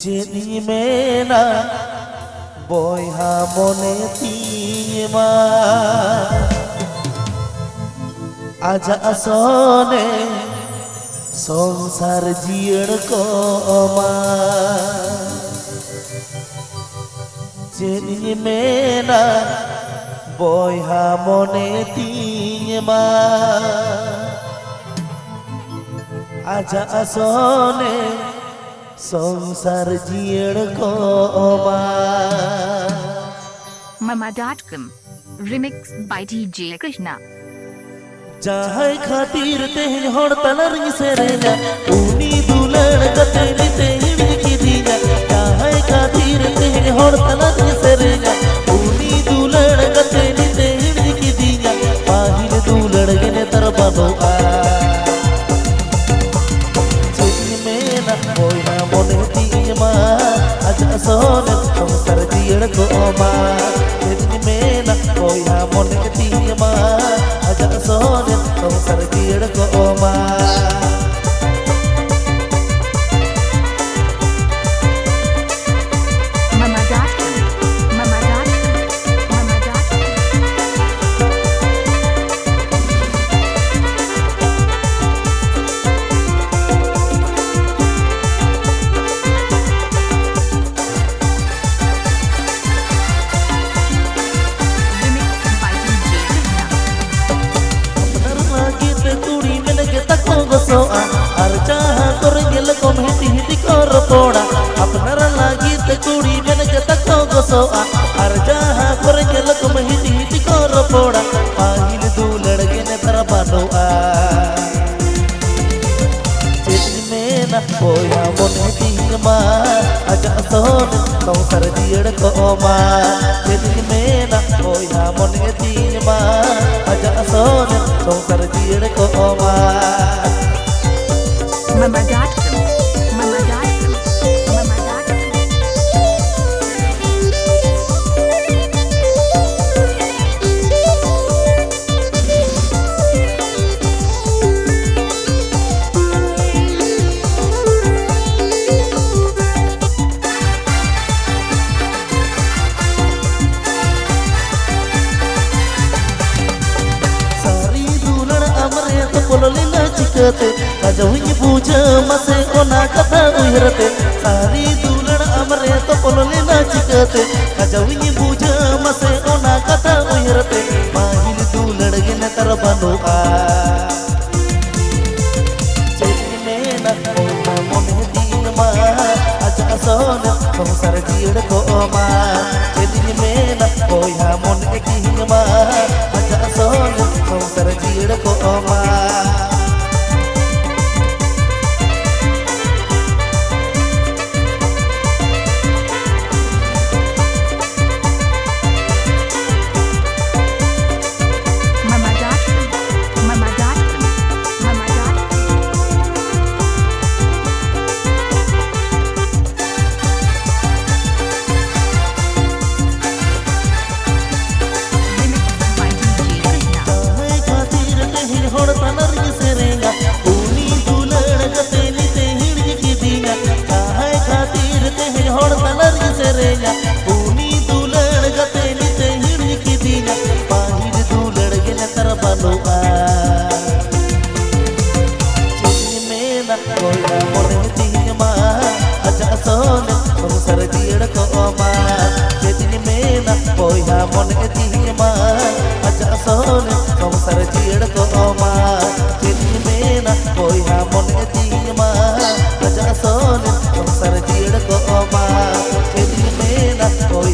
Jadi mena boy hamone tima aja asone sonsar jier koma Jadi mena boy hamone tima aja asone Sonsar jier koma Mama.com Remixed by DJ Krishna Jahai khatir tehn hor talarng serenya Uni dulan gateli tehn kidinya Jahai khatir tehn hor talarng serenya Uni dulan gateli tehn kidinya Pahil dulan gene tarbano a Jadi mena boy hamone tima aja sone sonsar jier koma Jadi mena boy hamone tima aja sone sonsar jier koma Mama.com Remixed by DJ Krishna gosoa arja kor gel kom hiti hiti kor poda apnar lagi te kudi men jata ko gosoa arja kor gel kom hiti hiti kor poda pahil du ladge ne tara banoa Jadi mena boy hamone tima aja sone sonsar jier koma Jadi mena boy hamone tima aja sone sonsar jier koma Mama.com Sari dulan amre to pololila chikate kajawni puja mase ona katha uirate Sari dulan amre to pololila chikate kajawni puja mase ona katha uirate Mahil dulan gene tarbano a Jadi mena ona mone tima aja sone sonsar jier koma Jadi mena boy hamone tima aja sone sonsar jier koma Boy hamone tima aja sone sonsar jier koma Jadi mena boy hamone tima aja sone sonsar jier koma Jadi mena boy